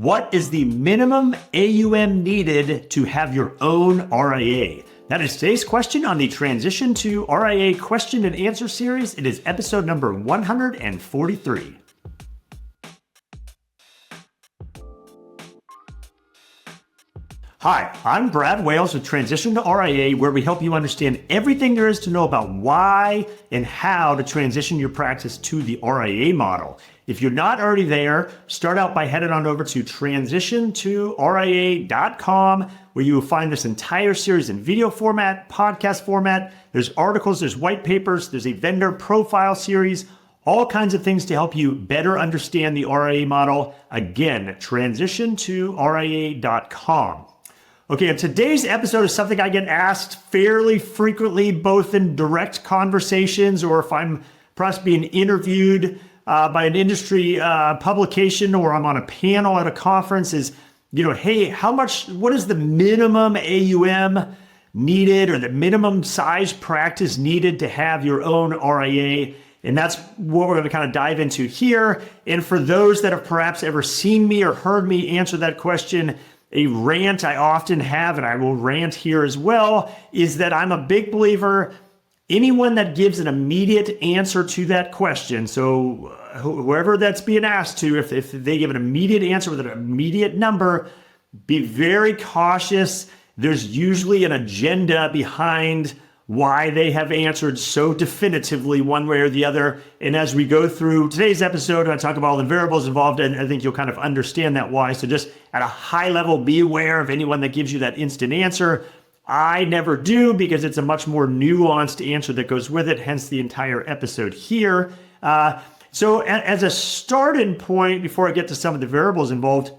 What is the minimum AUM needed to have your own RIA? That is today's question on the Transition to RIA question and answer series. It is episode number 143. Hi, I'm Brad Wales with Transition to RIA, where we help you understand everything there is to know about why and how to transition your practice to the RIA model. If you're not already there, start out by heading on over to transitiontoria.com, where you will find this entire series in video format, podcast format. There's articles, there's white papers, there's a vendor profile series, all kinds of things to help you better understand the RIA model. Again, transitiontoria.com. Okay, and today's episode is something I get asked fairly frequently, both in direct conversations or if I'm perhaps being interviewed by an industry publication or I'm on a panel at a conference is, hey, what is the minimum AUM needed or the minimum size practice needed to have your own RIA? And that's what we're going to kind of dive into here. And for those that have perhaps ever seen me or heard me answer that question, a rant I often have, and I will rant here as well, is that I'm a big believer anyone that gives an immediate answer to that question, so whoever that's being asked to, if they give an immediate answer with an immediate number, be very cautious. There's usually an agenda behind why they have answered so definitively one way or the other. And as we go through today's episode, I talk about all the variables involved, and I think you'll kind of understand that why. So just at a high level, be aware of anyone that gives you that instant answer. I never do, because it's a much more nuanced answer that goes with it, hence the entire episode here. So as a starting point, before I get to some of the variables involved,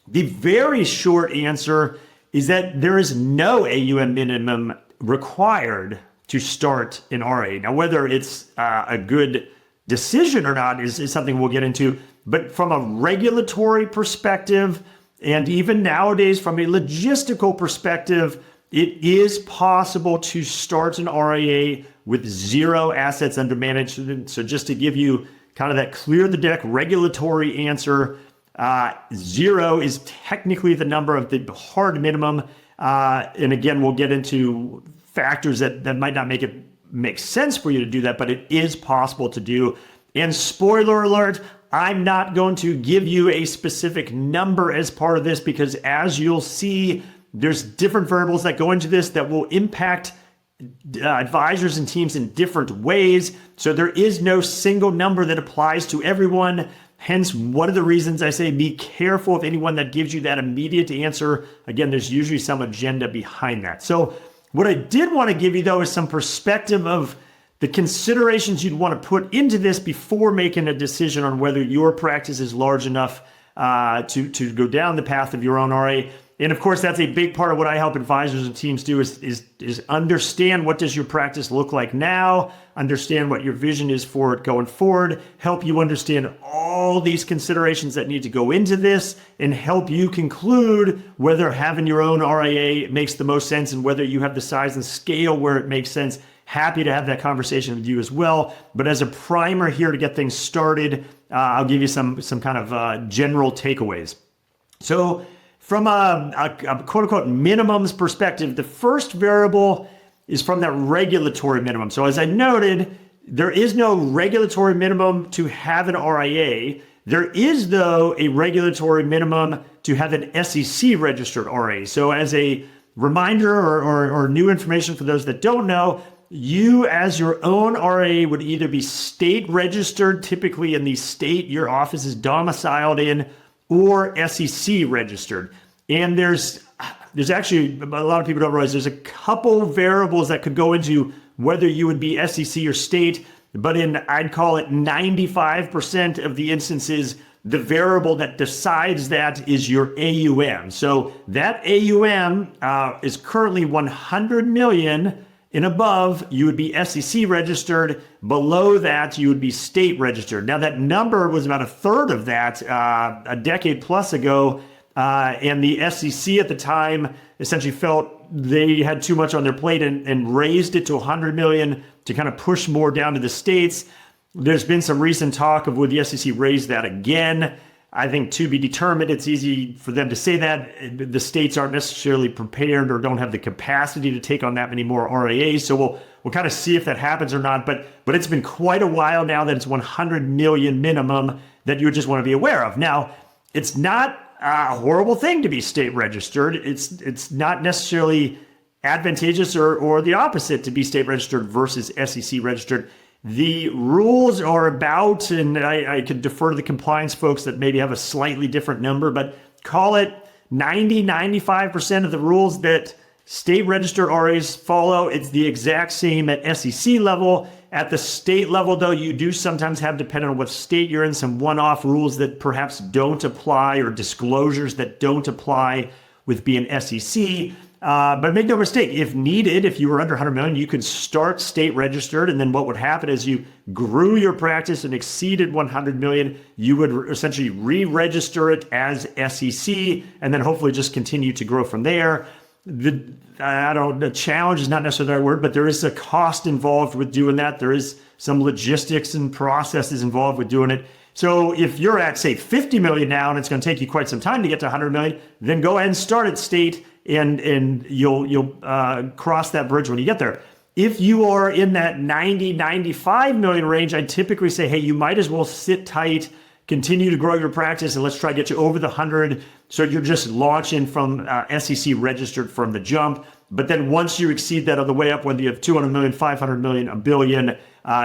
the very short answer is that there is no AUM minimum required to start an RIA. Now, whether it's a good decision or not is something we'll get into, but from a regulatory perspective, and even nowadays from a logistical perspective, it is possible to start an RIA with zero assets under management. So just to give you kind of that clear the deck regulatory answer, zero is technically the number of the hard minimum. And again, we'll get into factors that might not make sense for you to do that, but it is possible to do. And spoiler alert, I'm not going to give you a specific number as part of this, because as you'll see, there's different variables that go into this that will impact advisors and teams in different ways. So there is no single number that applies to everyone. Hence, one of the reasons I say be careful of anyone that gives you that immediate answer. Again, there's usually some agenda behind that. So what I did want to give you, though, is some perspective of the considerations you'd want to put into this before making a decision on whether your practice is large enough to go down the path of your own RIA. And of course, that's a big part of what I help advisors and teams do is understand what does your practice look like now, understand what your vision is for it going forward, help you understand all these considerations that need to go into this, and help you conclude whether having your own RIA makes the most sense and whether you have the size and scale where it makes sense. Happy to have that conversation with you as well. But as a primer here to get things started, I'll give you some kind of general takeaways. So from a quote-unquote minimums perspective, the first variable is from that regulatory minimum. So as I noted, there is no regulatory minimum to have an RIA. There is, though, a regulatory minimum to have an SEC registered RIA. So as a reminder or new information for those that don't know, you as your own RIA would either be state registered, typically in the state your office is domiciled in, or SEC registered. And there's actually, a lot of people don't realize, there's a couple variables that could go into whether you would be SEC or state, but I'd call it 95% of the instances, the variable that decides that is your AUM. So that AUM is currently 100 million and above, you would be SEC registered. Below that, you would be state registered. Now, that number was about a third of that a decade plus ago. And the SEC at the time essentially felt they had too much on their plate and raised it to 100 million to kind of push more down to the states. There's been some recent talk of would the SEC raise that again. I think to be determined. It's easy for them to say that. The states aren't necessarily prepared or don't have the capacity to take on that many more RIAs. So we'll kind of see if that happens or not. But it's been quite a while now that it's 100 million minimum that you would just want to be aware of. Now, it's not a horrible thing to be state registered. It's not necessarily advantageous or the opposite to be state registered versus SEC registered. The rules are about, and I could defer to the compliance folks that maybe have a slightly different number, but call it 95% of the rules that state registered RAs follow. It's the exact same at SEC level. At the state level, though, you do sometimes have, depending on what state you're in, some one-off rules that perhaps don't apply or disclosures that don't apply with being SEC. But make no mistake, if needed, if you were under 100 million, you could start state registered. And then what would happen is you grew your practice and exceeded 100 million, you would essentially re-register it as SEC and then hopefully just continue to grow from there. The challenge is not necessarily the right word, but there is a cost involved with doing that. There is some logistics and processes involved with doing it. So if you're at, say, 50 million now, and it's going to take you quite some time to get to 100 million, then go ahead and start at state, and you'll cross that bridge when you get there. If you are in that 90, 95 million range, I typically say, hey, you might as well sit tight, continue to grow your practice, and let's try to get you over the 100. So you're just launching from SEC registered from the jump. But then once you exceed that on the way up, whether you have 200 million, 500 million, a billion,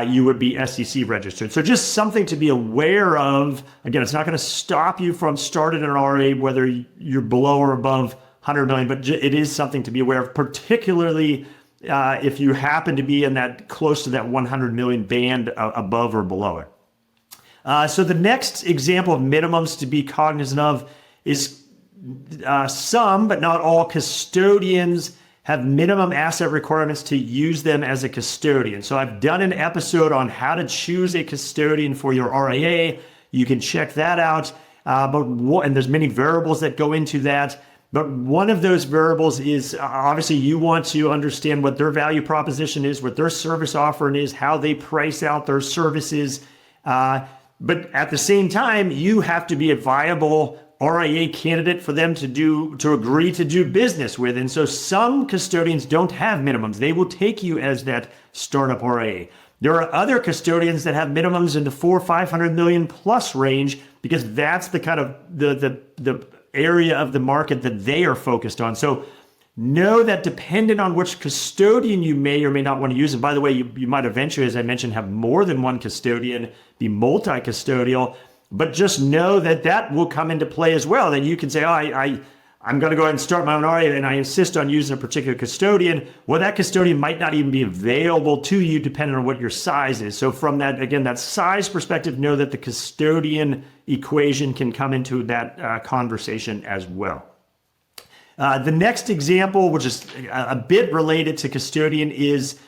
you would be SEC registered. So just something to be aware of. Again, it's not going to stop you from starting an RA, whether you're below or above 100 million, but it is something to be aware of, particularly if you happen to be in that close to that 100 million band above or below it. So the next example of minimums to be cognizant of is some, but not all, custodians have minimum asset requirements to use them as a custodian. So I've done an episode on how to choose a custodian for your RIA. You can check that out. And there's many variables that go into that. But one of those variables is obviously you want to understand what their value proposition is, what their service offering is, how they price out their services. But at the same time, you have to be a viable RIA candidate for them to agree to do business with. And so some custodians don't have minimums. They will take you as that startup RIA. There are other custodians that have minimums in the 400-500 million plus range, because that's the kind of the area of the market that they are focused on. So know that depending on which custodian you may or may not want to use, and by the way, you might eventually, as I mentioned, have more than one custodian, be multi-custodial, but just know that that will come into play as well. Then you can say, I'm going to go ahead and start my own RIA and I insist on using a particular custodian. Well, that custodian might not even be available to you depending on what your size is. So from that, again, that size perspective, know that the custodian equation can come into that conversation as well. The next example, which is a bit related to custodian, is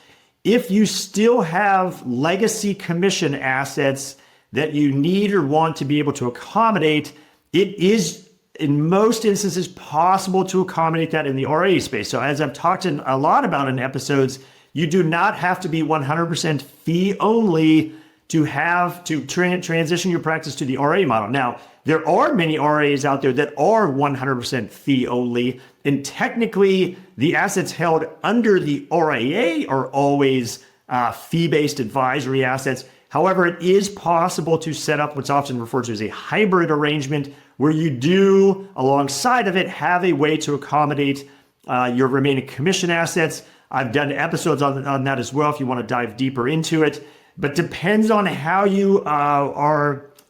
if you still have legacy commission assets that you need or want to be able to accommodate, it is in most instances possible to accommodate that in the RIA space. So as I've talked a lot about in episodes, you do not have to be 100% fee only to have to transition your practice to the RIA model. Now, there are many RIAs out there that are 100% fee only, and technically the assets held under the RIA are always fee-based advisory assets. However, it is possible to set up what's often referred to as a hybrid arrangement, where you do, alongside of it, have a way to accommodate your remaining commission assets. I've done episodes on that as well if you want to dive deeper into it. But depends on how you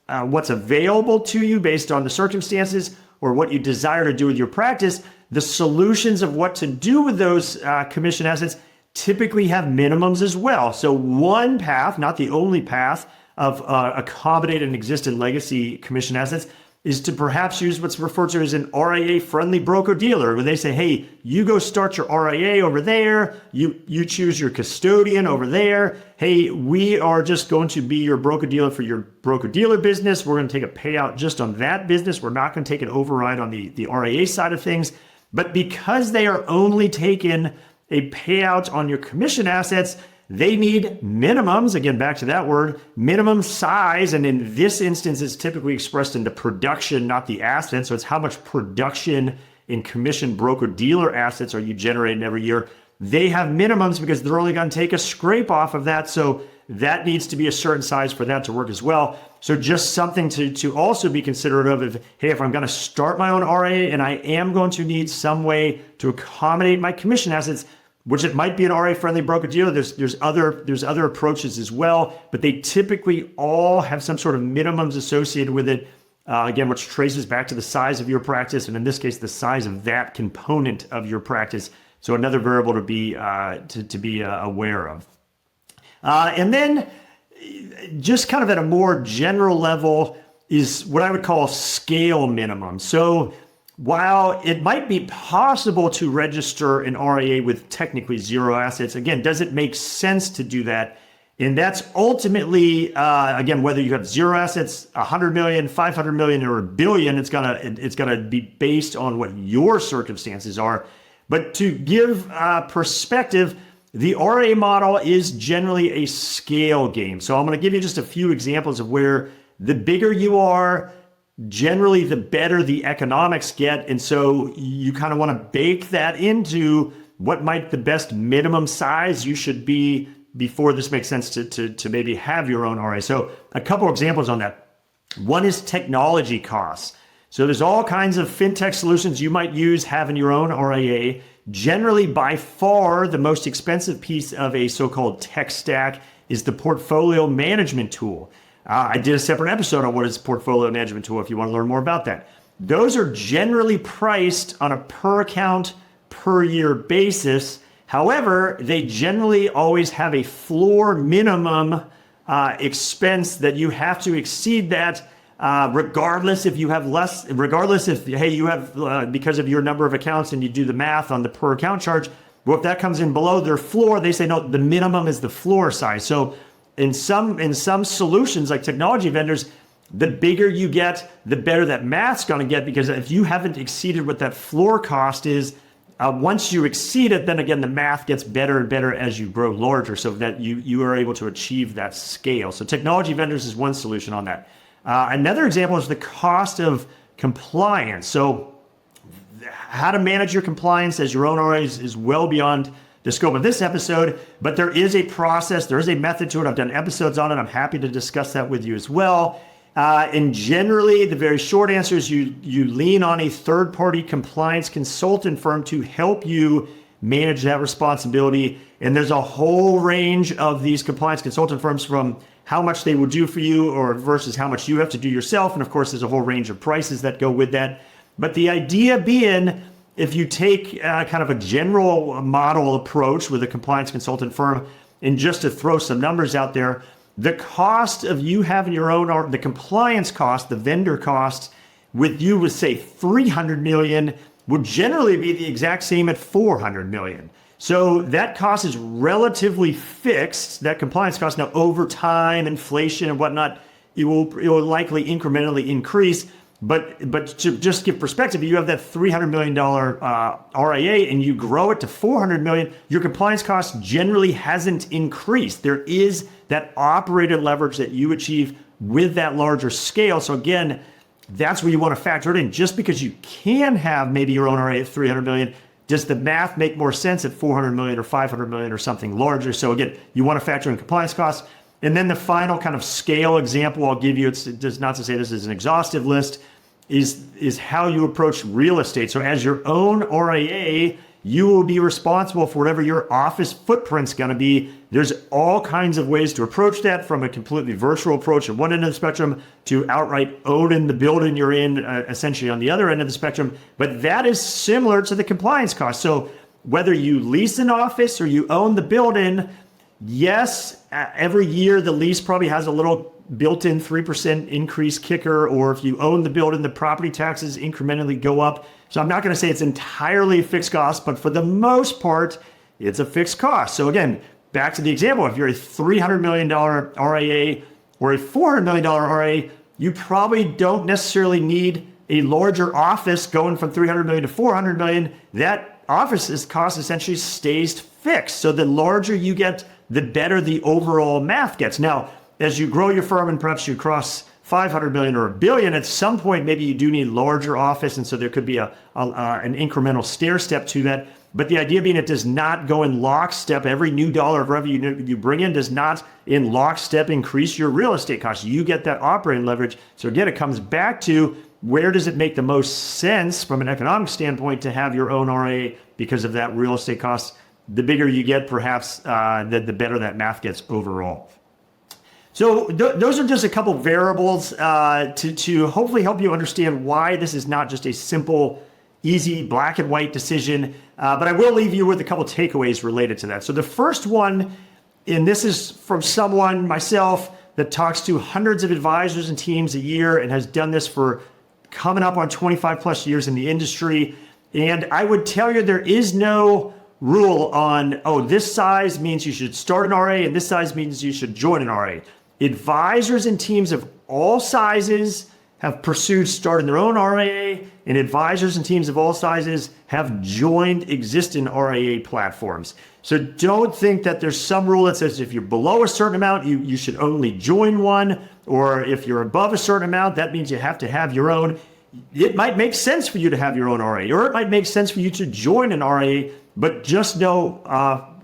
what's available to you based on the circumstances or what you desire to do with your practice. The solutions of what to do with those commission assets typically have minimums as well. So one path, not the only path, of accommodating existing legacy commission assets is to perhaps use what's referred to as an RIA-friendly broker-dealer, where they say, hey, you go start your RIA over there, you choose your custodian over there, hey, we are just going to be your broker-dealer for your broker-dealer business, we're going to take a payout just on that business, we're not going to take an override on the RIA side of things. But because they are only taking a payout on your commission assets, they need minimums, again, back to that word, minimum size. And in this instance, it's typically expressed into production, not the asset. So it's how much production in commission broker dealer assets are you generating every year. They have minimums because they're only going to take a scrape off of that. So that needs to be a certain size for that to work as well. So just something to also be considerate of if, hey, if I'm going to start my own RIA and I am going to need some way to accommodate my commission assets, which it might be an RIA-friendly broker-dealer. There's other approaches as well, but they typically all have some sort of minimums associated with it. Again, which traces back to the size of your practice, and in this case, the size of that component of your practice. So another variable to be aware of. And then, just kind of at a more general level, is what I would call scale minimum. So while it might be possible to register an RIA with technically zero assets, again, does it make sense to do that? And that's ultimately, again, whether you have zero assets, 100 million, 500 million, or a billion, it's gonna be based on what your circumstances are. But to give perspective, the RIA model is generally a scale game. So I'm gonna give you just a few examples of where the bigger you are, generally the better the economics get. And so you kind of want to bake that into what might the best minimum size you should be before this makes sense to maybe have your own RIA. So a couple examples on that. One is technology costs. So there's all kinds of fintech solutions you might use having your own RIA. Generally, by far, the most expensive piece of a so-called tech stack is the portfolio management tool. I did a separate episode on what is a portfolio management tool if you want to learn more about that. Those are generally priced on a per account, per year basis. However, they generally always have a floor minimum expense that you have to exceed that regardless if you have less, regardless if, hey, you have, because of your number of accounts and you do the math on the per account charge, well, if that comes in below their floor, they say, no, the minimum is the floor size. So in some solutions like technology vendors, the bigger you get, the better that math's going to get, because if you haven't exceeded what that floor cost is, once you exceed it, then again, the math gets better and better as you grow larger so that you are able to achieve that scale. So technology vendors is one solution on that. Another example is the cost of compliance. So how to manage your compliance as your own RIA is well beyond the scope of this episode, but there is a process, there is a method to it. I've done episodes on it. I'm happy to discuss that with you as well. And generally, the very short answer is you lean on a third-party compliance consultant firm to help you manage that responsibility. And there's a whole range of these compliance consultant firms, from how much they will do for you or versus how much you have to do yourself. And of course, there's a whole range of prices that go with that. But the idea being, if you take kind of a general model approach with a compliance consultant firm, and just to throw some numbers out there, the cost of you having your own, or the compliance cost, the vendor cost with you with say 300 million would generally be the exact same at 400 million. So that cost is relatively fixed, that compliance cost. Now over time, inflation and whatnot, it will likely incrementally increase. But to just give perspective, you have that $300 million RIA and you grow it to 400 million, your compliance cost generally hasn't increased. There is that operator leverage that you achieve with that larger scale. So again, that's where you want to factor it in. Just because you can have maybe your own RIA at 300 million, does the math make more sense at 400 million or 500 million or something larger? So again, you want to factor in compliance costs. And then the final kind of scale example I'll give you, it's just not to say this is an exhaustive list, is how you approach real estate. So as your own RIA, you will be responsible for whatever your office footprint's going to be. There's all kinds of ways to approach that, from a completely virtual approach at one end of the spectrum to outright owning the building you're in, essentially on the other end of the spectrum. But that is similar to the compliance cost. So whether you lease an office or you own the building, yes, every year the lease probably has a little built-in 3% increase kicker, or if you own the building, the property taxes incrementally go up. So I'm not going to say it's entirely fixed cost, but for the most part, it's a fixed cost. So again, back to the example, if you're a $300 million RIA or a $400 million RIA, you probably don't necessarily need a larger office going from 300 million to 400 million. That office's cost essentially stays fixed. So the larger you get, the better the overall math gets. Now, as you grow your firm and perhaps you cross 500 million or a billion, at some point, maybe you do need larger office. And so there could be an incremental stair step to that. But the idea being it does not go in lockstep. Every new dollar of revenue you bring in does not in lockstep increase your real estate costs. You get that operating leverage. So again, it comes back to where does it make the most sense from an economic standpoint to have your own RIA because of that real estate cost. The bigger you get, perhaps, the better that math gets overall. So those are just a couple variables to hopefully help you understand why this is not just a simple, easy, black and white decision. But I will leave you with a couple takeaways related to that. So the first one, and this is from someone, myself, that talks to hundreds of advisors and teams a year and has done this for coming up on 25 plus years in the industry. And I would tell you there is no rule on, oh, this size means you should start an RA and this size means you should join an RA. Advisors and teams of all sizes have pursued starting their own RIA, and advisors and teams of all sizes have joined existing RIA platforms. So don't think that there's some rule that says if you're below a certain amount, you should only join one, or if you're above a certain amount, that means you have to have your own. It might make sense for you to have your own RIA, or it might make sense for you to join an RIA, but just know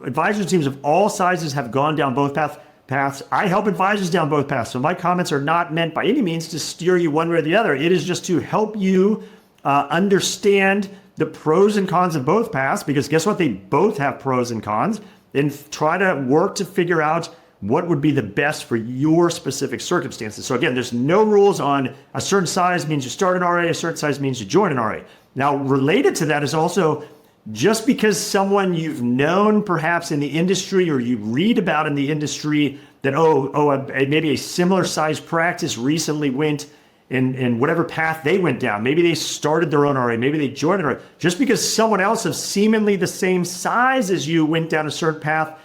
advisors and teams of all sizes have gone down both paths. I help advisors down both paths. So my comments are not meant by any means to steer you one way or the other. It is just to help you understand the pros and cons of both paths, because guess what? They both have pros and cons, and try to work to figure out what would be the best for your specific circumstances. So again, there's no rules on a certain size means you start an RA, a certain size means you join an RA. Now, related to that is also, just because someone you've known perhaps in the industry or you read about in the industry that, maybe a similar size practice recently went in whatever path they went down. Maybe they started their own RA, maybe they joined an RA. Just because someone else of seemingly the same size as you went down a certain path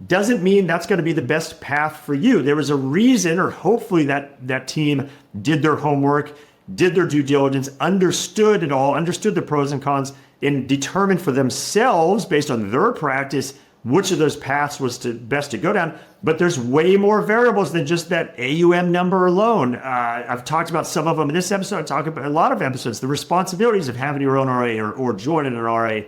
doesn't mean that's going to be the best path for you. There was a reason, or hopefully that team did their homework, did their due diligence, understood it all, understood the pros and cons, and determined for themselves, based on their practice, which of those paths was best to go down. But there's way more variables than just that AUM number alone. I've talked about some of them in this episode. I talk about a lot of episodes, the responsibilities of having your own RA or joining an RA.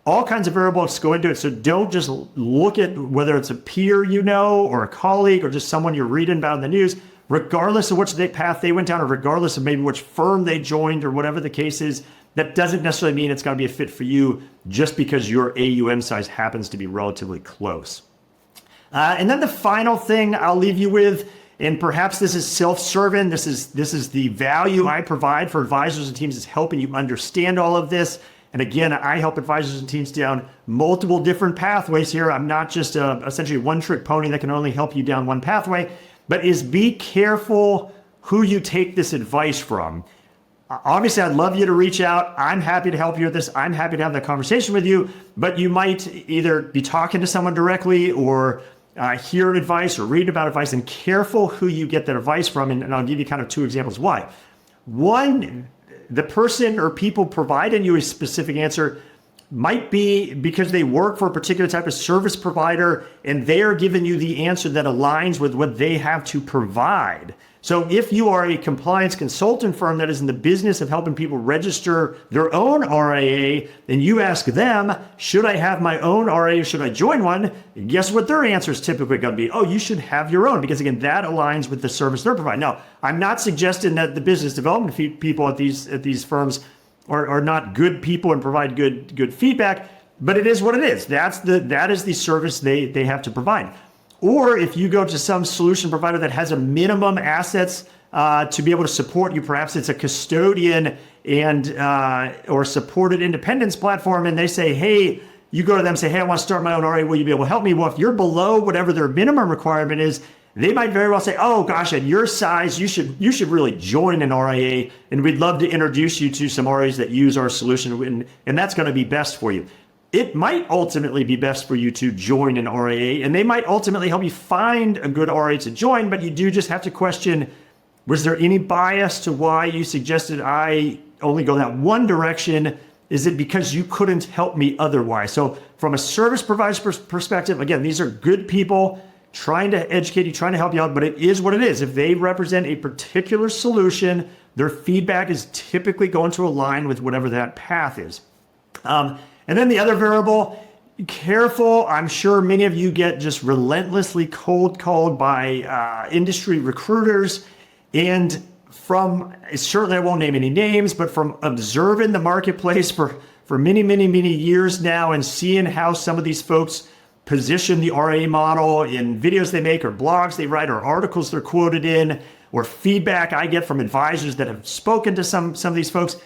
All kinds of variables go into it. So don't just look at whether it's a peer you know, or a colleague, or just someone you're reading about in the news. Regardless of which path they went down, or regardless of maybe which firm they joined, or whatever the case is, that doesn't necessarily mean it's going to be a fit for you just because your AUM size happens to be relatively close. And then the final thing I'll leave you with, and perhaps this is self-serving, this is the value I provide for advisors and teams, is helping you understand all of this. And again, I help advisors and teams down multiple different pathways here. I'm not just essentially a one-trick pony that can only help you down one pathway, but is be careful who you take this advice from. Obviously, I'd love you to reach out. I'm happy to help you with this. I'm happy to have that conversation with you, but you might either be talking to someone directly, or hear advice or read about advice, and careful who you get that advice from. And I'll give you kind of two examples why. One, the person or people providing you a specific answer might be because they work for a particular type of service provider, and they are giving you the answer that aligns with what they have to provide. So if you are a compliance consultant firm that is in the business of helping people register their own RIA, and you ask them, should I have my own RIA or should I join one? Guess what their answer is typically going to be? Oh, you should have your own, because again, that aligns with the service they're providing. Now, I'm not suggesting that the business development people at these firms are not good people and provide good feedback, but it is what it is. That is the service they have to provide. Or if you go to some solution provider that has a minimum assets to be able to support you, perhaps it's a custodian and or supported independence platform, and they say, hey, you go to them and say, hey, I want to start my own RIA, will you be able to help me? Well, if you're below whatever their minimum requirement is, they might very well say, oh gosh, at your size, you should really join an RIA, and we'd love to introduce you to some RIAs that use our solution, and that's going to be best for you. It might ultimately be best for you to join an RIA, and they might ultimately help you find a good RIA to join, but you do just have to question, was there any bias to why you suggested I only go that one direction Is it because you couldn't help me otherwise? So from a service provider's perspective, again, these are good people trying to educate you, trying to help you out, but it is what it is. If they represent a particular solution, their feedback is typically going to align with whatever that path is. And then the other variable, careful. I'm sure many of you get just relentlessly cold called by industry recruiters. And from, certainly I won't name any names, but from observing the marketplace for many, many, many years now and seeing how some of these folks position the RIA model in videos they make or blogs they write or articles they're quoted in or feedback I get from advisors that have spoken to some of these folks.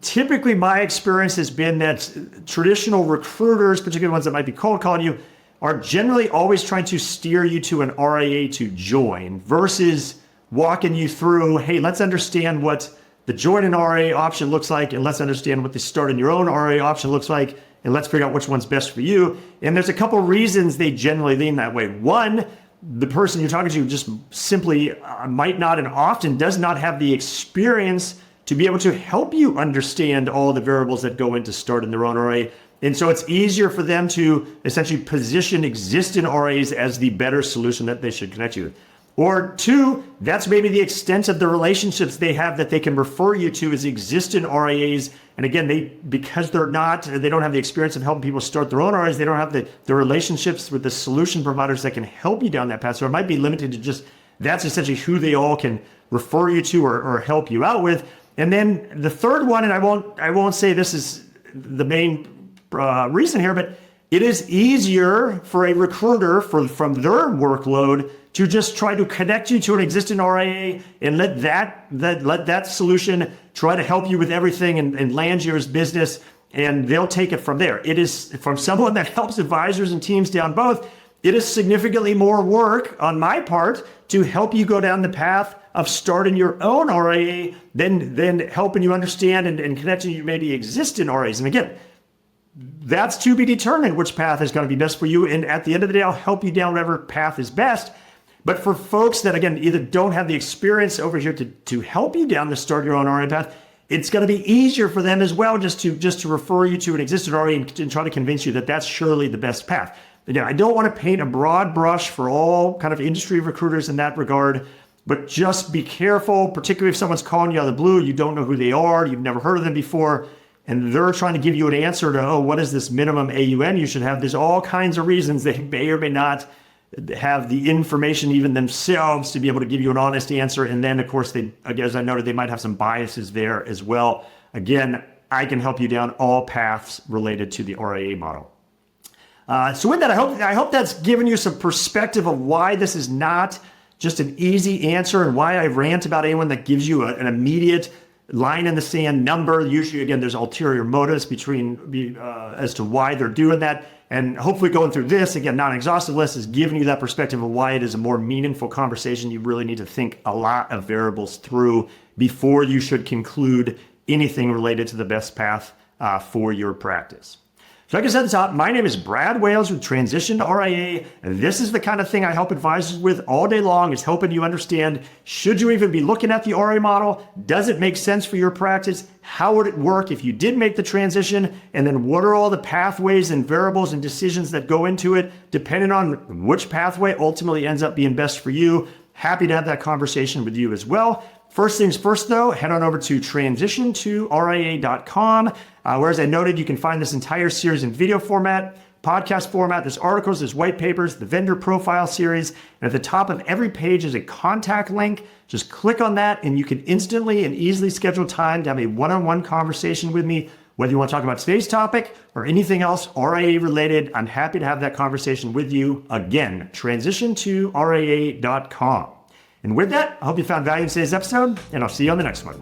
Typically, my experience has been that traditional recruiters, particularly ones that might be cold calling you, are generally always trying to steer you to an RIA to join versus walking you through, hey, let's understand what the join an RIA option looks like, and let's understand what the start in your own RIA option looks like, and let's figure out which one's best for you. And there's a couple reasons they generally lean that way. One, the person you're talking to just simply might not and often does not have the experience to be able to help you understand all the variables that go into starting their own RIA. And so it's easier for them to essentially position existing RIAs as the better solution that they should connect you with. Or two, that's maybe the extent of the relationships they have that they can refer you to as existing RIAs. And again, because they don't have the experience of helping people start their own RIAs, they don't have the relationships with the solution providers that can help you down that path. So it might be limited to just, that's essentially who they all can refer you to or help you out with. And then the third one, and I won't say this is the main reason here, but it is easier for a recruiter from their workload to just try to connect you to an existing RIA and let that solution try to help you with everything and land your business, and they'll take it from there. It is from someone that helps advisors and teams down both. It is significantly more work on my part to help you go down the path of starting your own RIA than helping you understand and connecting you maybe existing RIAs. And again, that's to be determined which path is going to be best for you. And at the end of the day, I'll help you down whatever path is best. But for folks that, again, either don't have the experience over here to help you down the start your own RIA path, it's going to be easier for them as well just to refer you to an existing RIA and try to convince you that that's surely the best path. Again, I don't want to paint a broad brush for all kind of industry recruiters in that regard, but just be careful, particularly if someone's calling you out of the blue, you don't know who they are, you've never heard of them before, and they're trying to give you an answer to, what is this minimum AUM you should have? There's all kinds of reasons they may or may not have the information even themselves to be able to give you an honest answer. And then, of course, as I noted, they might have some biases there as well. Again, I can help you down all paths related to the RIA model. So with that, I hope that's given you some perspective of why this is not just an easy answer and why I rant about anyone that gives you an immediate line in the sand number. Usually, again, there's ulterior motives as to why they're doing that. And hopefully going through this, again, not an exhaustive list, is giving you that perspective of why it is a more meaningful conversation. You really need to think a lot of variables through before you should conclude anything related to the best path for your practice. So like I said at the top, my name is Brad Wales with Transition to RIA. And this is the kind of thing I help advisors with all day long, is helping you understand, should you even be looking at the RIA model? Does it make sense for your practice? How would it work if you did make the transition? And then what are all the pathways and variables and decisions that go into it, depending on which pathway ultimately ends up being best for you? Happy to have that conversation with you as well. First things first, though, head on over to transitiontoria.com. Where, as I noted, you can find this entire series in video format, podcast format. There's articles, there's white papers, the vendor profile series. And at the top of every page is a contact link. Just click on that and you can instantly and easily schedule time to have a one-on-one conversation with me. Whether you want to talk about today's topic or anything else RIA related, I'm happy to have that conversation with you. Again, transitiontoria.com. And with that, I hope you found value in today's episode, and I'll see you on the next one.